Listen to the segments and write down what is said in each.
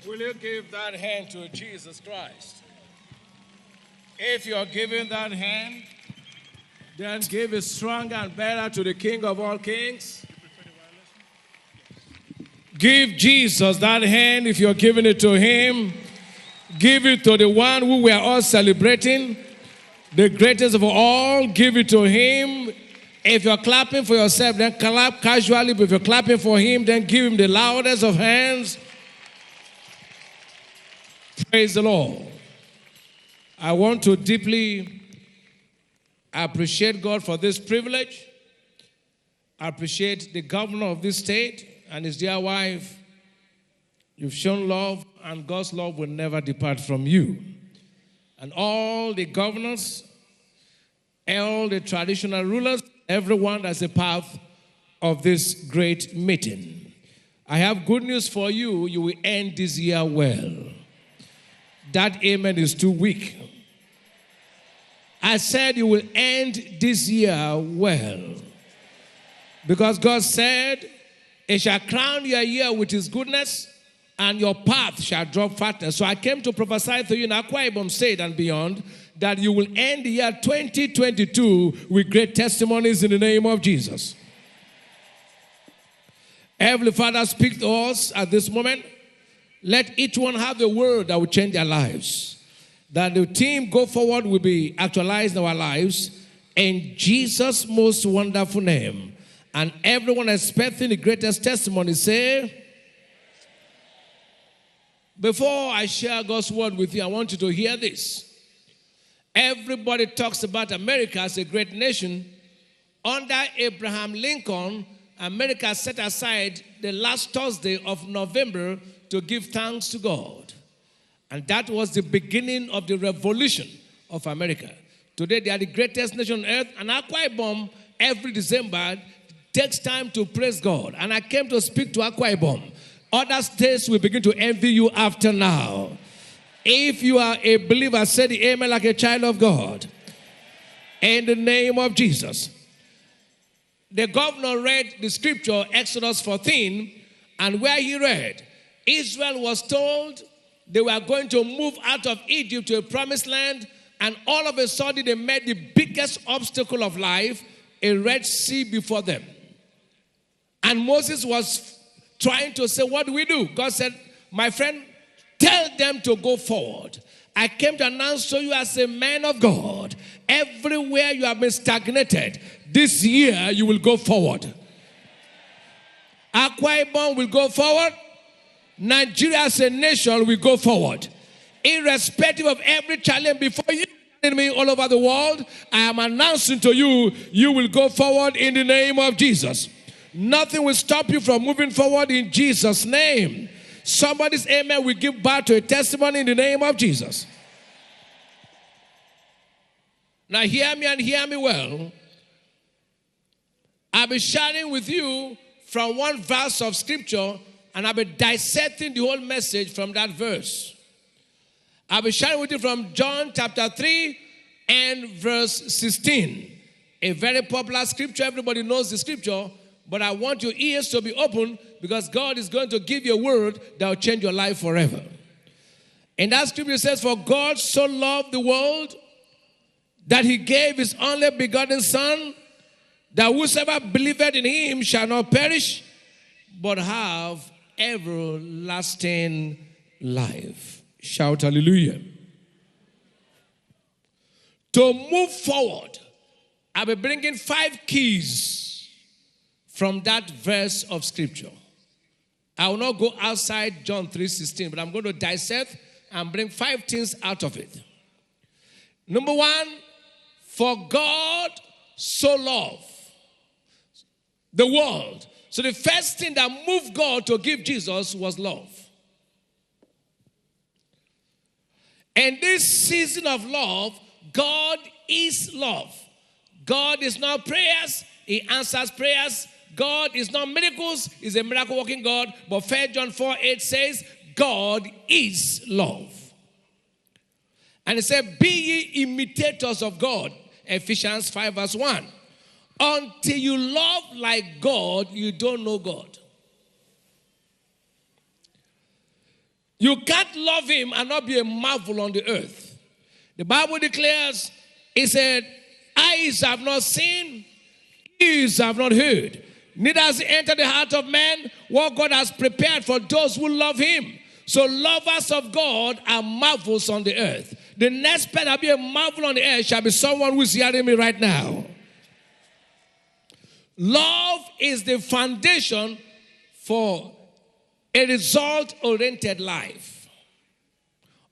Will you give that hand to Jesus Christ? If you're giving that hand, then give it stronger and better to the King of all kings. Give Jesus that hand if you're giving it to him. Give it to the one who we are all celebrating, the greatest of all. Give it to him. If you're clapping for yourself, then clap casually. But if you're clapping for him, then give him the loudest of hands. Praise the Lord. I want to deeply appreciate God for this privilege. I appreciate the governor of this state and his dear wife. You've shown love, and God's love will never depart from you. And all the governors, all the traditional rulers, everyone that's a part of this great meeting. I have good news for you. You will end this year well. That amen is too weak. I said you will end this year well. Because God said, "He shall crown your year with his goodness, and your path shall drop fatness." So I came to prophesy to you in Akwa Ibom State and beyond that you will end the year 2022 with great testimonies in the name of Jesus. Heavenly Father, speak to us at this moment. Let each one have the word that will change their lives. That the team go forward will be actualized in our lives. In Jesus' most wonderful name. And everyone expecting the greatest testimony say, before I share God's word with you, I want you to hear this. Everybody talks about America as a great nation. Under Abraham Lincoln, America set aside the last Thursday of November to give thanks to God. And that was the beginning of the revolution of America. Today, they are the greatest nation on earth. And Akwa Ibom, every December, takes time to praise God. And I came to speak to Akwa Ibom. Other states will begin to envy you after now. If you are a believer, say the amen like a child of God. In the name of Jesus. The governor read the scripture, Exodus 14, and where he read, Israel was told they were going to move out of Egypt to a promised land, and all of a sudden they met the biggest obstacle of life, a Red Sea before them. And Moses was trying to say, what do we do? God said, my friend, tell them to go forward. I came to announce to you as a man of God, everywhere you have been stagnated, this year you will go forward. Akwa Ibom will go forward. Nigeria as a nation will go forward. Irrespective of every challenge before you, me all over the world, I am announcing to you, you will go forward in the name of Jesus. Nothing will stop you from moving forward in Jesus' name. Somebody's amen will give birth to a testimony in the name of Jesus. Now hear me and hear me well. I'll be sharing with you from one verse of scripture, and I'll be dissecting the whole message from that verse. I'll be sharing with you from John chapter 3 and verse 16. A very popular scripture. Everybody knows the scripture. But I want your ears to be open because God is going to give you a word that will change your life forever. And that scripture says, for God so loved the world that he gave his only begotten Son, that whosoever believeth in him shall not perish, but have everlasting life. Shout hallelujah. To move forward, I'll be bringing 5 keys from that verse of scripture. I will not go outside John 3:16, but I'm going to dissect and bring 5 things out of it. Number 1, for God so loved the world. So the first thing that moved God to give Jesus was love. And this season of love, God is love. God is not prayers, he answers prayers. God is not miracles, he's a miracle working God. But 1 John 4:8 says, God is love. And it said, be ye imitators of God. Ephesians 5 verse 1. Until you love like God, you don't know God. You can't love him and not be a marvel on the earth. The Bible declares, it said, eyes have not seen, ears have not heard, neither has it entered the heart of man what God has prepared for those who love him. So lovers of God are marvels on the earth. The next person that will be a marvel on the earth shall be someone who is hearing me right now. Love is the foundation for a result-oriented life.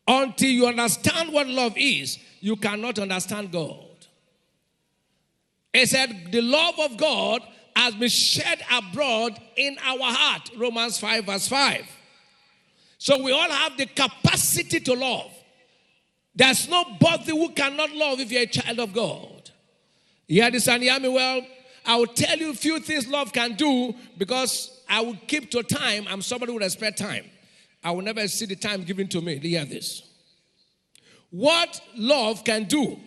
Until you understand what love is, you cannot understand God. It said, the love of God has been shed abroad in our heart. Romans 5 verse 5. So we all have the capacity to love. There's nobody who cannot love if you're a child of God. You hear this and hear me well? I will tell you a few things love can do because I will keep to time. I'm somebody who respects time. I will never see the time given to me. Hear this. What love can do.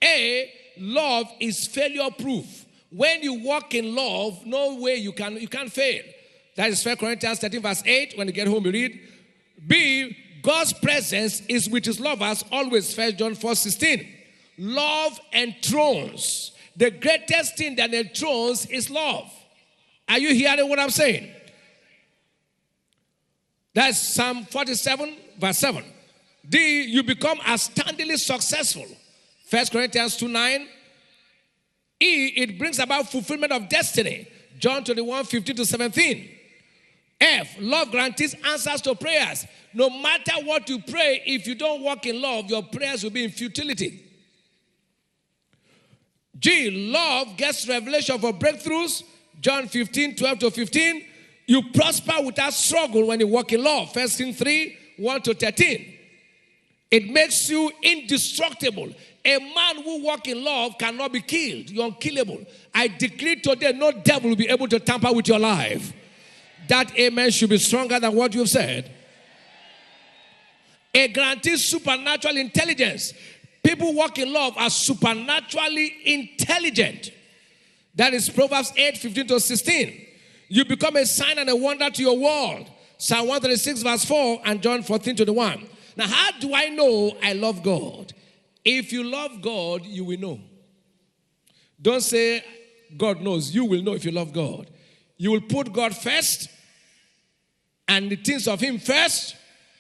A, love is failure proof. When you walk in love, no way you can't fail. That is 1 Corinthians 13 verse 8. When you get home, you read. B, God's presence is with his lovers always. 1 John 4:16. Love enthrones. The greatest thing that enthrones is love. Are you hearing what I'm saying? That's Psalm 47 verse 7. D, you become astoundingly successful. 1 Corinthians 2:9. E, it brings about fulfillment of destiny. John 21:15-17. F, love guarantees answers to prayers. No matter what you pray, if you don't walk in love, your prayers will be in futility. G, love gets revelation for breakthroughs. John 15:12-15. You prosper without struggle when you walk in love. 1 Kings 3:1-13. It makes you indestructible. A man who walks in love cannot be killed. You're unkillable. I decree today, no devil will be able to tamper with your life. That amen should be stronger than what you've said. It guarantees supernatural intelligence. People who walk in love are supernaturally intelligent. That is Proverbs 8:15-16. You become a sign and a wonder to your world. Psalm 136 verse 4 and John 14:21. Now, how do I know I love God? If you love God, you will know. Don't say God knows. You will know if you love God. You will put God first and the things of him first,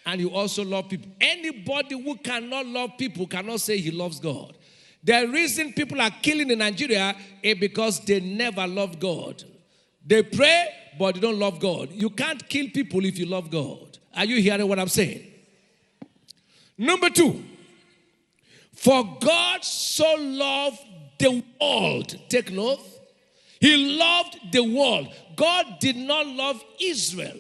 and you also love people. Anybody who cannot love people cannot say he loves God. The reason people are killing in Nigeria is because they never love God. They pray, but they don't love God. You can't kill people if you love God. Are you hearing what I'm saying? Number 2, for God so loved the world. Take note. He loved the world. God did not love Israel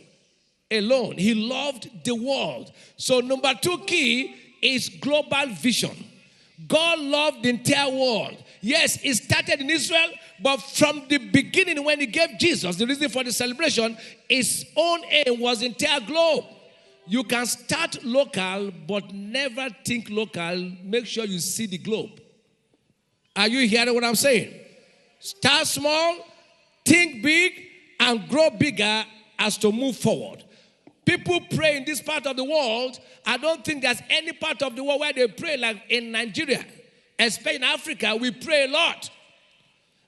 alone. He loved the world. So number 2 key is global vision. God loved the entire world. Yes, it started in Israel, but from the beginning when he gave Jesus, the reason for the celebration, his own aim was the entire globe. You can start local, but never think local. Make sure you see the globe. Are you hearing what I'm saying? Start small, think big, and grow bigger as to move forward. People pray in this part of the world. I don't think there's any part of the world where they pray like in Nigeria. Especially in Africa, we pray a lot.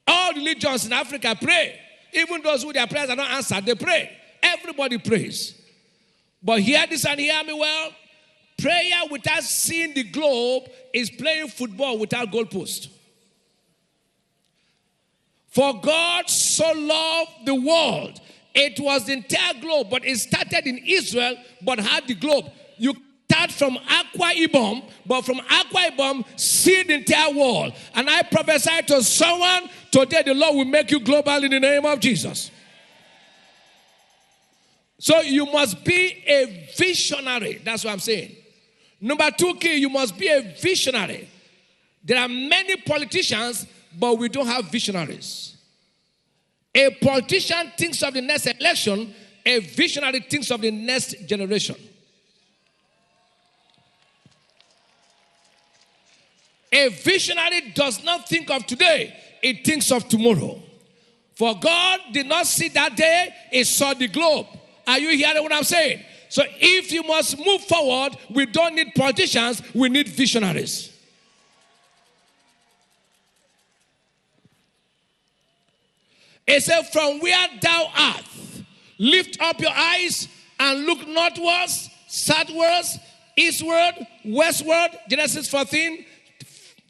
All religions in Africa pray. Even those who their prayers are not answered, they pray. Everybody prays. But hear this and hear me well. Prayer without seeing the globe is playing football without goalpost. For God so loved the world. It was the entire globe, but it started in Israel, but had the globe. You start from Akwa Ibom, but from Akwa Ibom, see the entire world. And I prophesy to someone, today the Lord will make you global in the name of Jesus. So you must be a visionary. That's what I'm saying. Number 2 key, you must be a visionary. There are many politicians, but we don't have visionaries. A politician thinks of the next election. A visionary thinks of the next generation. A visionary does not think of today. It thinks of tomorrow. For God did not see that day. He saw the globe. Are you hearing what I'm saying? So if you must move forward, we don't need politicians, we need visionaries. It said, from where thou art, lift up your eyes and look northwards, southwards, eastward, westward. Genesis 14,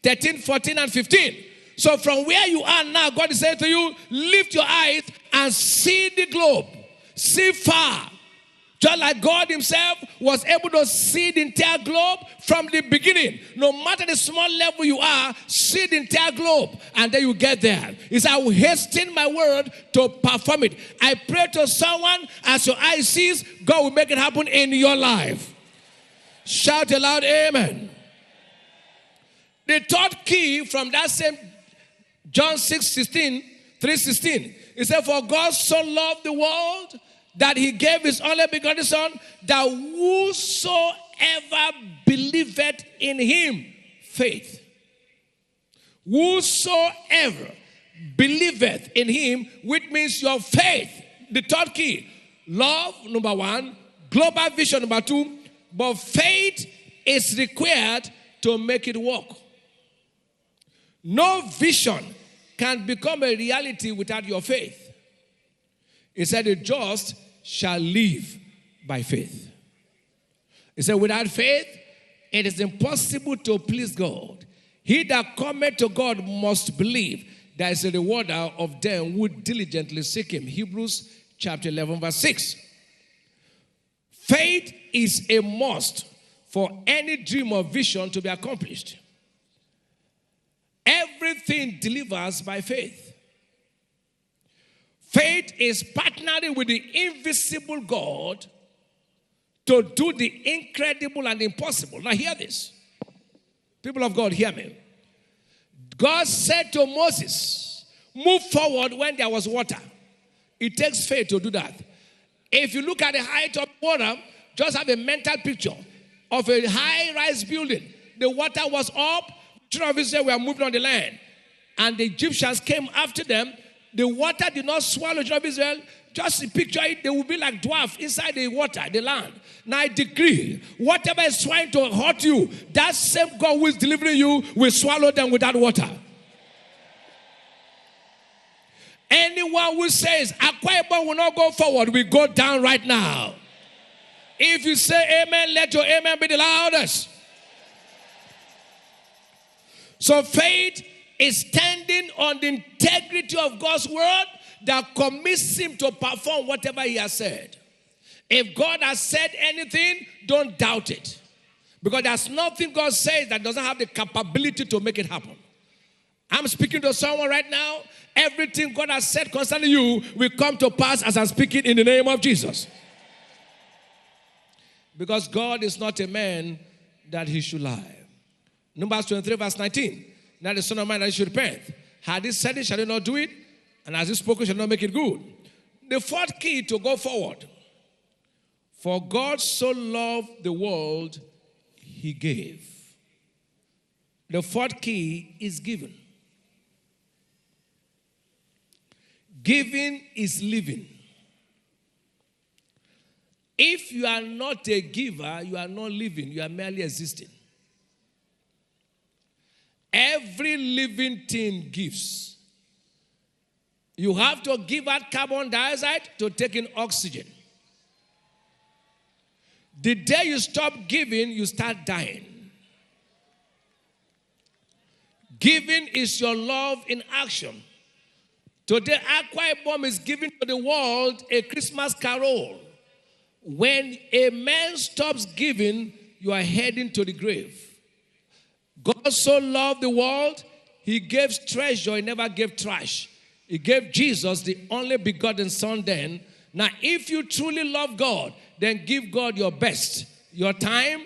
13, 14, and 15. So from where you are now, God is saying to you, lift your eyes and see the globe. See far. Just like God himself was able to see the entire globe from the beginning. No matter the small level you are, see the entire globe. And then you get there. He said, I will hasten my word to perform it. I pray to someone, as your eye sees, God will make it happen in your life. Shout aloud, amen. The third key from that same John 6:16, 3:16. It said, for God so loved the world that he gave his only begotten Son, that whosoever believeth in him, faith. Whosoever believeth in him, which means your faith. The third key, love, number one, global vision, number two, but faith is required to make it work. No vision can become a reality without your faith. He said, the just shall live by faith. He said, without faith, it is impossible to please God. He that cometh to God must believe there is a rewarder of them who diligently seek him. Hebrews chapter 11, verse 6. Faith is a must for any dream or vision to be accomplished. Everything delivers by faith. Faith is partnering with the invisible God to do the incredible and impossible. Now hear this. People of God, hear me. God said to Moses, move forward when there was water. It takes faith to do that. If you look at the height of water, just have a mental picture of a high-rise building. The water was up. Children of Israel were moving on the land. And the Egyptians came after them. The water did not swallow the children of Israel. Just picture it, they will be like dwarfs inside the water, the land. Now I decree, whatever is trying to hurt you, that same God who is delivering you will swallow them with that water. Anyone who says, Akwa Ibom will not go forward, will go down right now. If you say amen, let your amen be the loudest. So faith is standing on the integrity of God's word that commits him to perform whatever he has said. If God has said anything, don't doubt it. Because there's nothing God says that doesn't have the capability to make it happen. I'm speaking to someone right now. Everything God has said concerning you will come to pass as I'm speaking in the name of Jesus. Because God is not a man that he should lie. Numbers 23 verse 19. Now the Son of Man that he should repent. Had he said it, shall he not do it? And as he spoken, shall not make it good. The fourth key to go forward. For God so loved the world, he gave. The fourth key is giving. Giving is living. If you are not a giver, you are not living, you are merely existing. Every living thing gives. You have to give out carbon dioxide to take in oxygen. The day you stop giving, you start dying. Giving is your love in action. Today, Akwa Ibom is giving to the world a Christmas carol. When a man stops giving, you are heading to the grave. God so loved the world, he gave treasure, he never gave trash. He gave Jesus, the only begotten Son then. Now, if you truly love God, then give God your best. Your time,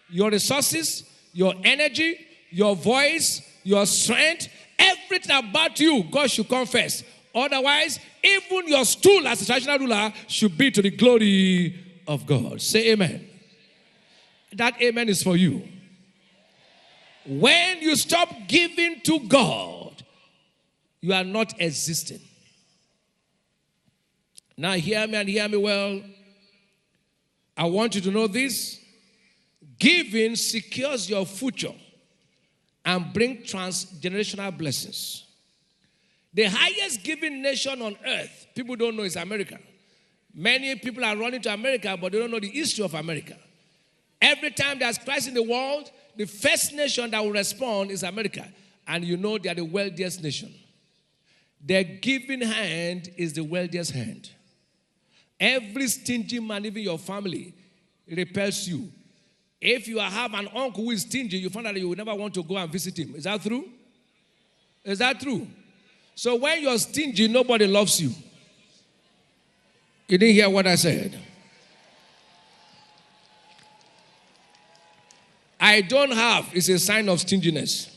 your resources, your energy, your voice, your strength, everything about you, God should confess. Otherwise, even your stool as a traditional ruler should be to the glory of God. Say amen. That amen is for you. When you stop giving to God, you are not existing. Now hear me and hear me well. I want you to know this. Giving secures your future and brings transgenerational blessings. The highest giving nation on earth, people don't know, is America. Many people are running to America, but they don't know the history of America. Every time there's crisis in the world, the first nation that will respond is America. And you know they are the wealthiest nation. Their giving hand is the wealthiest hand. Every stingy man, even your family, repels you. If you have an uncle who is stingy, you find out that you will never want to go and visit him. Is that true? Is that true? So when you're stingy, nobody loves you. You didn't hear what I said. I don't have is a sign of stinginess.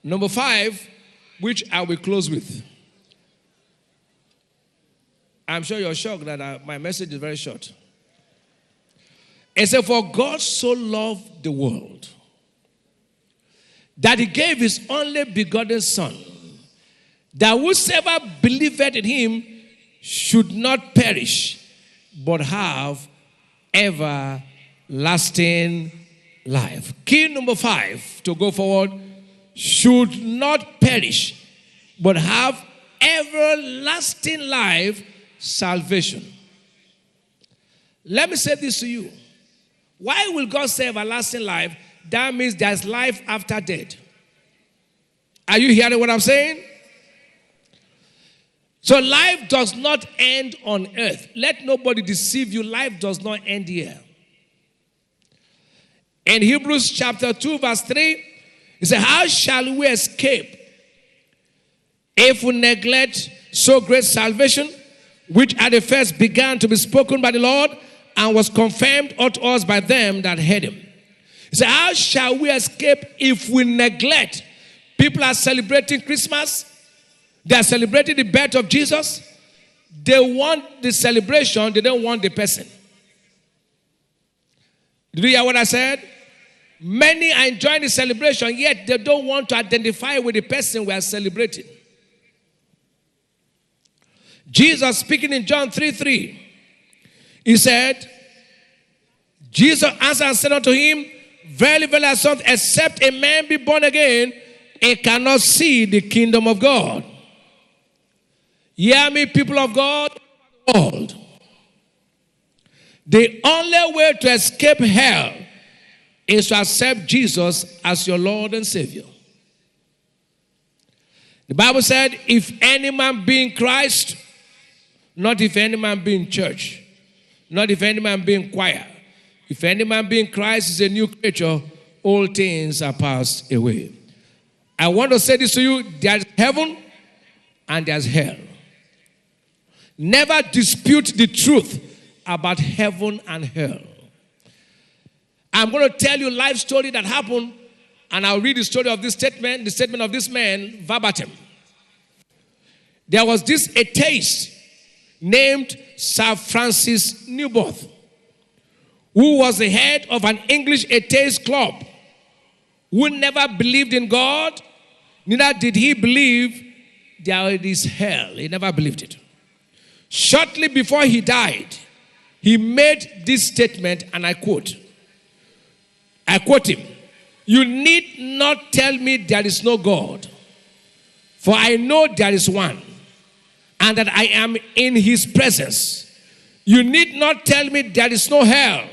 Number 5, which I will close with. I'm sure you're shocked that my message is very short. It said, for God so loved the world that he gave his only begotten Son, that whosoever believeth in him should not perish, but have everlasting life. Key number 5 to go forward: should not perish, but have everlasting life, salvation. Let me say this to you. Why will God say everlasting life? That means there's life after death. Are you hearing what I'm saying? So life does not end on earth. Let nobody deceive you. Life does not end here. In Hebrews chapter 2 verse 3, it says, how shall we escape if we neglect so great salvation, which at the first began to be spoken by the Lord and was confirmed unto us by them that heard him? He said, how shall we escape if we neglect? People are celebrating Christmas. They are celebrating the birth of Jesus. They want the celebration. They don't want the person. Did you hear what I said? Many are enjoying the celebration, yet they don't want to identify with the person we are celebrating. Jesus, speaking in John 3:3, he said, Jesus answered and said unto him, verily, verily, I say, except a man be born again, he cannot see the kingdom of God. Hear me, people of God, world. The only way to escape hell is to accept Jesus as your Lord and Savior. The Bible said, if any man be in Christ, not if any man be in church, not if any man be in choir. If any man be in Christ is a new creature, all things are passed away. I want to say this to you, there's heaven and there's hell. Never dispute the truth about heaven and hell. I'm going to tell you a life story that happened, and I'll read the story of this statement, the statement of this man verbatim. There was this atheist named Sir Francis Newboth, who was the head of an English atheist club, who never believed in God, neither did he believe there is hell. He never believed it. Shortly before he died, he made this statement, and I quote him, you need not tell me there is no God, for I know there is one, and that I am in his presence. You need not tell me there is no hell.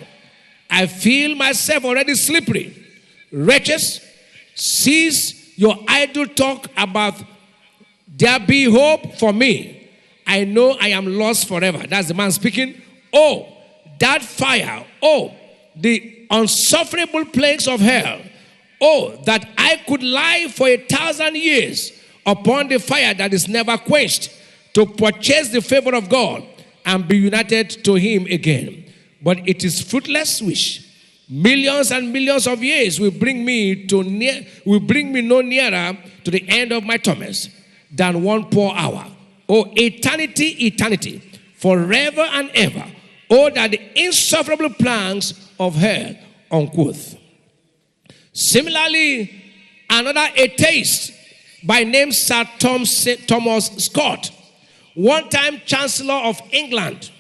I feel myself already slippery. Wretches, cease your idle talk about there be hope for me. I know I am lost forever. That's the man speaking. Oh, that fire. Oh, the unsufferable plagues of hell. Oh, that I could lie for 1,000 years upon the fire that is never quenched, to purchase the favor of God and be united to him again. But it is fruitless wish. Millions and millions of years will bring me no nearer to the end of my torments than one poor hour. Oh, eternity, eternity, forever and ever. Oh, that the insufferable planks of hell, unquote. Similarly, another atheist by name Sir Thomas Scott, one-time Chancellor of England,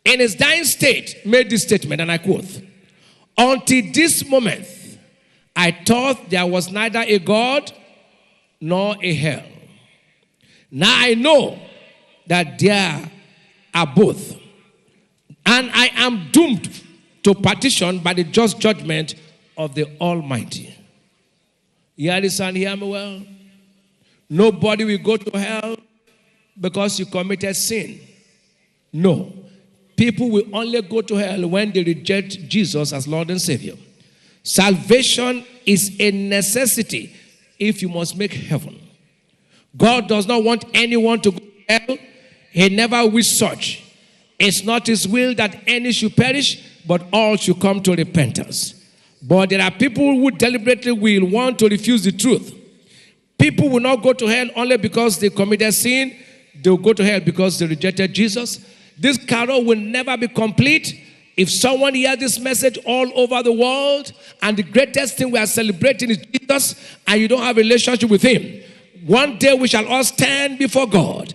in his dying state, made this statement, and I quote, "Until this moment, I thought there was neither a God nor a hell. Now I know that there are both, and I am doomed to partition by the just judgment of the Almighty." Hear this and hear me well. Nobody will go to hell because you committed sin. No. People will only go to hell when they reject Jesus as Lord and Savior. Salvation is a necessity if you must make heaven. God does not want anyone to go to hell. He never wished such. It's not his will that any should perish, but all should come to repentance. But there are people who deliberately will want to refuse the truth. People will not go to hell only because they committed sin. They will go to hell because they rejected Jesus. This carol will never be complete if someone hears this message all over the world, and the greatest thing we are celebrating is Jesus, and you don't have a relationship with him. One day we shall all stand before God.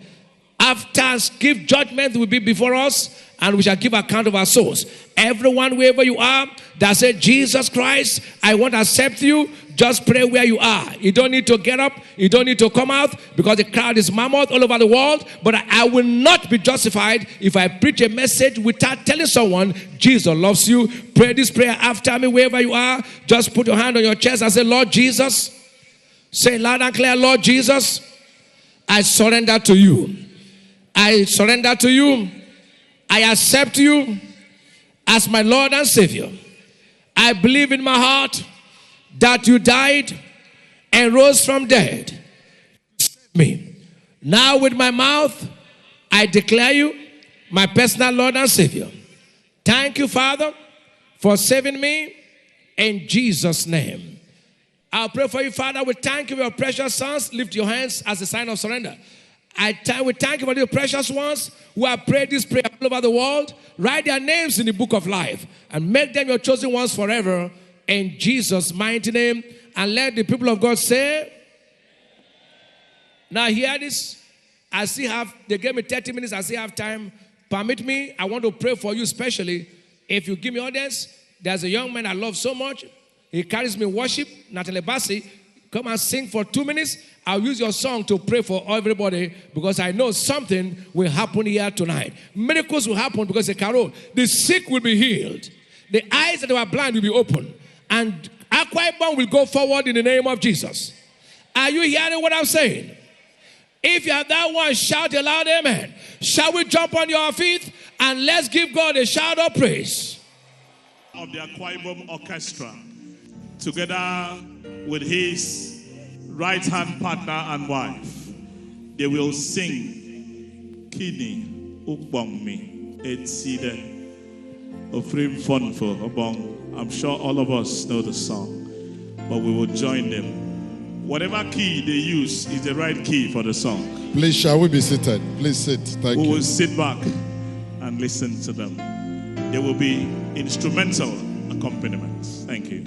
After give judgment will be before us, and we shall give account of our souls. Everyone, wherever you are, that said, "Jesus Christ, I want to accept you," just pray where you are. You don't need to get up. You don't need to come out, because the crowd is mammoth all over the world. But I will not be justified if I preach a message without telling someone Jesus loves you. Pray this prayer after me wherever you are. Just put your hand on your chest and say, "Lord Jesus." Say loud and clear, "Lord Jesus, I surrender to you. I surrender to you. I accept you as my Lord and Savior. I believe in my heart that you died and rose from dead. Save me. Now with my mouth, I declare you my personal Lord and Savior. Thank you, Father, for saving me in Jesus' name." I'll pray for you, Father. We thank you for your precious sons. Lift your hands as a sign of surrender. We thank you for the precious ones who have prayed this prayer all over the world. Write their names in the book of life and make them your chosen ones forever in Jesus' mighty name. And let the people of God say, now hear this. They gave me 30 minutes. I still have time. Permit me. I want to pray for you especially. If you give me audience, there's a young man I love so much. He carries me worship, Natalie Bassi. Come and sing for 2 minutes. I'll use your song to pray for everybody, because I know something will happen here tonight. Miracles will happen because the carol. The sick will be healed. The eyes that were blind will be opened. And Akwa Ibom will go forward in the name of Jesus. Are you hearing what I'm saying? If you are that one, shout a loud amen. Shall we jump on your feet and let's give God a shout of praise? Of the Akwa Ibom Orchestra, together with his right-hand partner and wife, they will sing Kini Ukbongmi Etside Ofrim Fonfo Obong. I'm sure all of us know the song, but we will join them. Whatever key they use is the right key for the song. Please, shall we be seated? Please sit. Thank you. We will sit back and listen to them. There will be instrumental accompaniments. Thank you.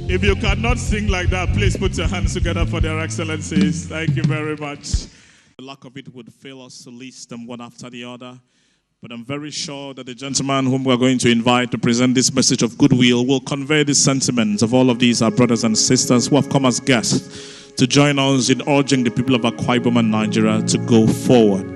If you cannot sing like that, please put your hands together for their excellencies. Thank you very much. The lack of it would fail us to list them one after the other. But I'm very sure that the gentleman whom we're going to invite to present this message of goodwill will convey the sentiments of all of these, our brothers and sisters who have come as guests to join us in urging the people of Akwa Ibom and Nigeria to go forward.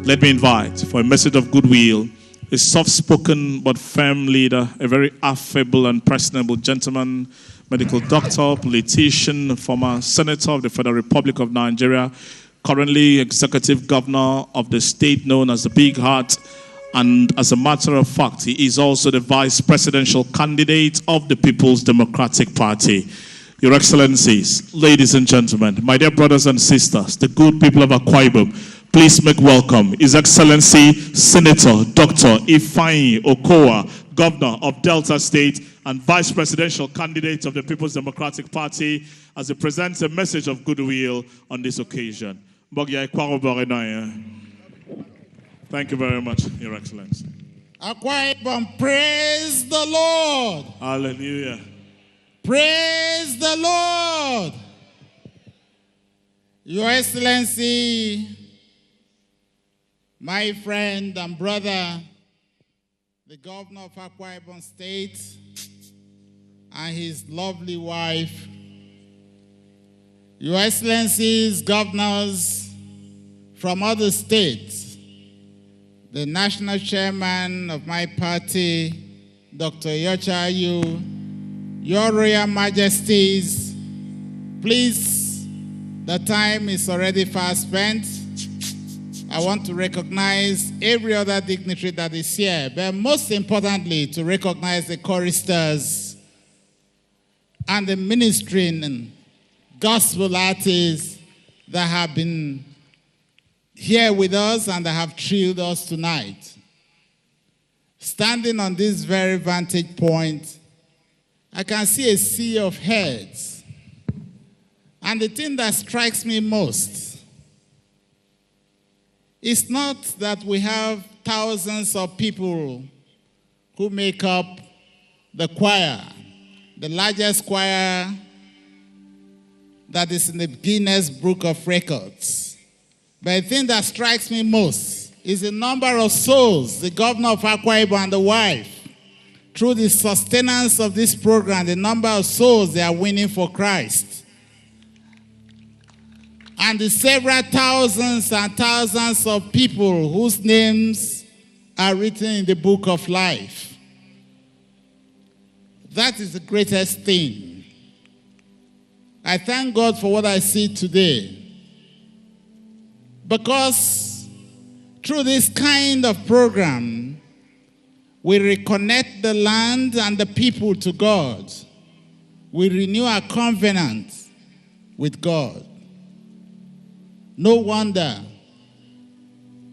Let me invite for a message of goodwill a soft-spoken but firm leader, a very affable and personable gentleman, medical doctor, politician, former senator of the Federal Republic of Nigeria, currently executive governor of the state known as the Big Heart, and as a matter of fact, he is also the vice presidential candidate of the People's Democratic Party. Your Excellencies, ladies and gentlemen, my dear brothers and sisters, the good people of Akwa Ibom, please make welcome His Excellency Senator Dr. Ifeanyi Okowa, Governor of Delta State and Vice Presidential Candidate of the People's Democratic Party, as he presents a message of goodwill on this occasion. Thank you very much, Your Excellency. Akwa Ibom, praise the Lord. Hallelujah. Praise the Lord. Your Excellency, my friend and brother, the Governor of Akwa Ibom State, and his lovely wife, Your Excellencies, governors from other states, the national chairman of my party, Dr. Yochayu, Your Royal Majesties, please, the time is already fast spent. I want to recognize every other dignitary that is here, but most importantly, to recognize the choristers and the ministering and gospel artists that have been here with us and that have thrilled us tonight. Standing on this very vantage point, I can see a sea of heads. And the thing that strikes me most is not that we have thousands of people who make up the choir, the largest choir that is in the Guinness Book of Records. But the thing that strikes me most is the number of souls the governor of Akwa Ibom and the wife, through the sustenance of this program, the number of souls they are winning for Christ. And the several thousands and thousands of people whose names are written in the book of life. That is the greatest thing. I thank God for what I see today. Because through this kind of program, we reconnect the land and the people to God. We renew our covenant with God. No wonder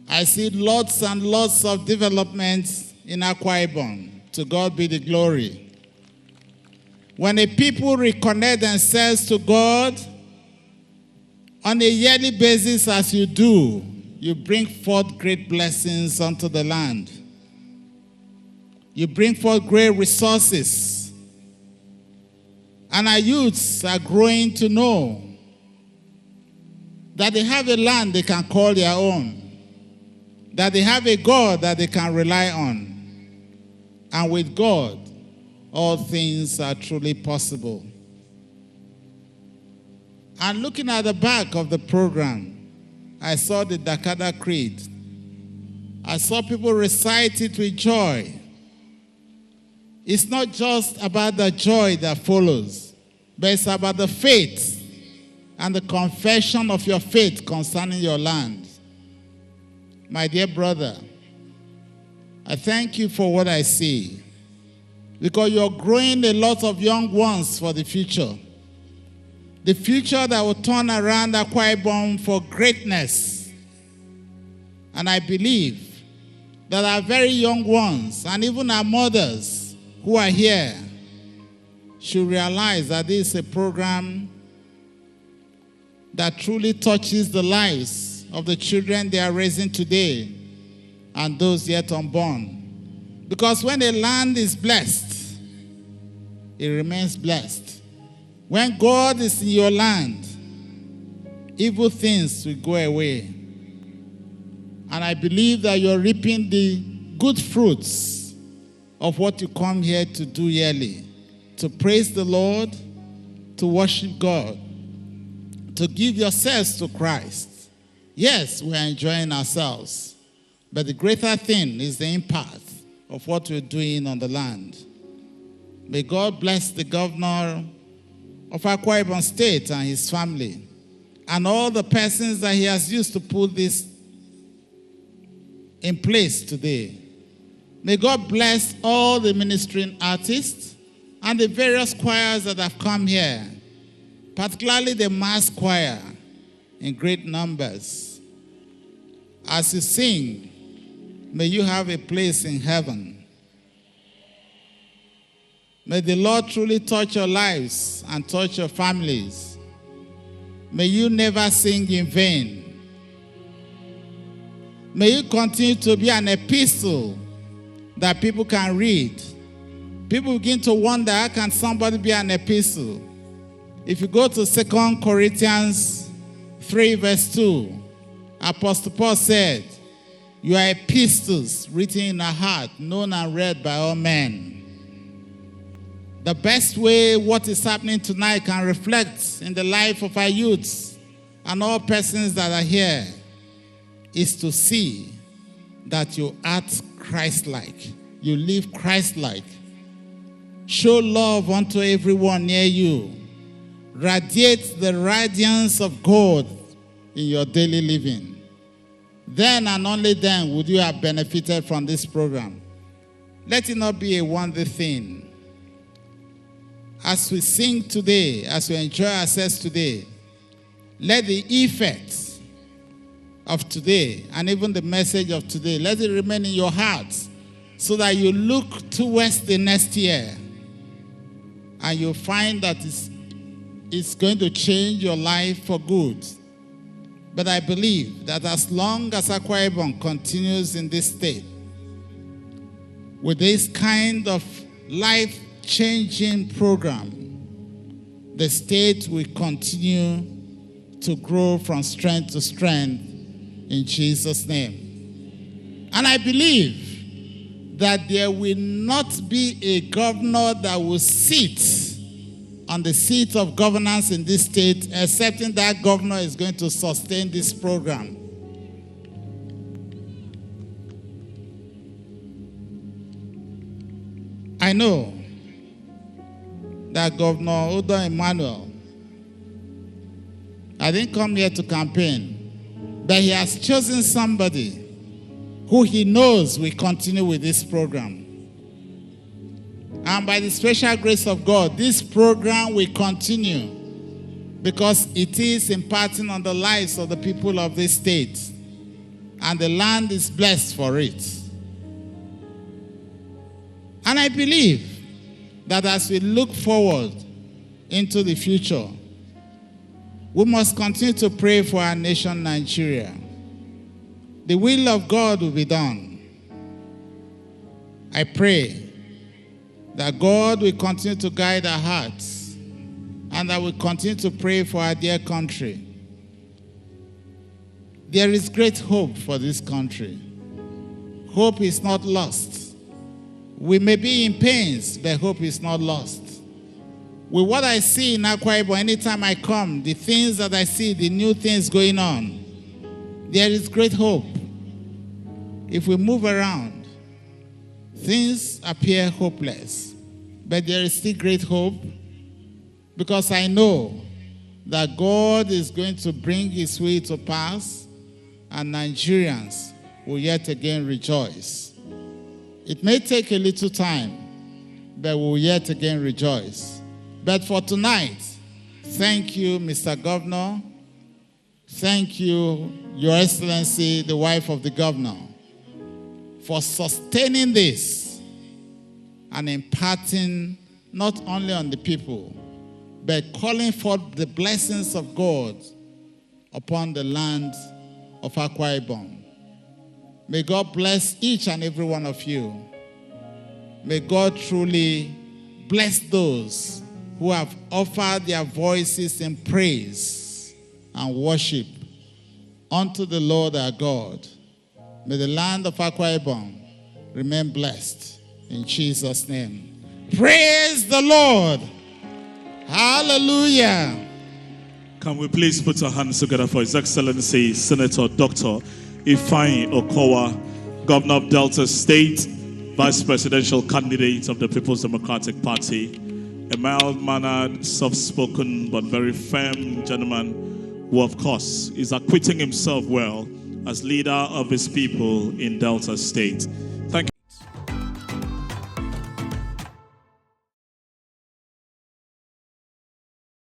I see lots and lots of developments in Akwa Ibom. To God be the glory. When a people reconnect themselves to God on a yearly basis as you do, you bring forth great blessings unto the land. You bring forth great resources. And our youths are growing to know that they have a land they can call their own, that they have a God that they can rely on. And with God, all things are truly possible. And looking at the back of the program, I saw the Dakada Creed. I saw people recite it with joy. It's not just about the joy that follows, but it's about the faith and the confession of your faith concerning your land. My dear brother, I thank you for what I see, because you're growing a lot of young ones for the future. The future that will turn around Akwa Ibom for greatness. And I believe that our very young ones and even our mothers who are here should realize that this is a program that truly touches the lives of the children they are raising today and those yet unborn. Because when a land is blessed, it remains blessed. When God is in your land, evil things will go away. And I believe that you're reaping the good fruits of what you come here to do yearly. To praise the Lord, to worship God, to give yourselves to Christ. Yes, we are enjoying ourselves, but the greater thing is the impact of what we're doing on the land. May God bless the governor of Akwa Ibom State and his family, and all the persons that he has used to put this in place today. May God bless all the ministering artists and the various choirs that have come here, particularly the mass choir in great numbers. As you sing, may you have a place in heaven. May the Lord truly touch your lives and touch your families. May you never sing in vain. May you continue to be an epistle that people can read. People begin to wonder, how can somebody be an epistle? If you go to 2 Corinthians 3 verse 2, Apostle Paul said, you are epistles written in our heart, known and read by all men. The best way what is happening tonight can reflect in the life of our youths and all persons that are here is to see that you act Christ-like. You live Christ-like. Show love unto everyone near you. Radiate the radiance of God in your daily living. Then and only then would you have benefited from this program. Let it not be a one-day thing. As we sing today, as we enjoy ourselves today, let the effects of today and even the message of today, let it remain in your hearts so that you look towards the next year and you'll find that it's going to change your life for good. But I believe that as long as Akwa Ibom continues in this state, with this kind of life-changing program, the state will continue to grow from strength to strength in Jesus' name. And I believe that there will not be a governor that will sit on the seat of governance in this state, excepting that governor is going to sustain this program. I know that Governor Udo Emmanuel, I didn't come here to campaign, but he has chosen somebody who he knows will continue with this program. And by the special grace of God, this program will continue because it is imparting on the lives of the people of this state. And the land is blessed for it. And I believe that as we look forward into the future, we must continue to pray for our nation, Nigeria. The will of God will be done. I pray that God will continue to guide our hearts and that we continue to pray for our dear country. There is great hope for this country. Hope is not lost. We may be in pains, but hope is not lost. With what I see in Akwa Ibom, anytime I come, the things that I see, the new things going on, there is great hope. If we move around, things appear hopeless, but there is still great hope because I know that God is going to bring his will to pass and Nigerians will yet again rejoice. It may take a little time, but we will yet again rejoice. But for tonight, thank you, Mr. Governor. Thank you, Your Excellency, the wife of the governor, for sustaining this and imparting not only on the people, but calling forth the blessings of God upon the land of Akwa Ibom. May God bless each and every one of you. May God truly bless those who have offered their voices in praise and worship unto the Lord our God. May the land of Akwa Ibom remain blessed in Jesus' name. Praise the Lord. Hallelujah. Can we please put our hands together for His Excellency Senator Dr. Ifeanyi Okowa, Governor of Delta State, Vice Presidential Candidate of the People's Democratic Party, a mild-mannered, soft-spoken, but very firm gentleman who, of course, is acquitting himself well as leader of his people in Delta State. Thank you.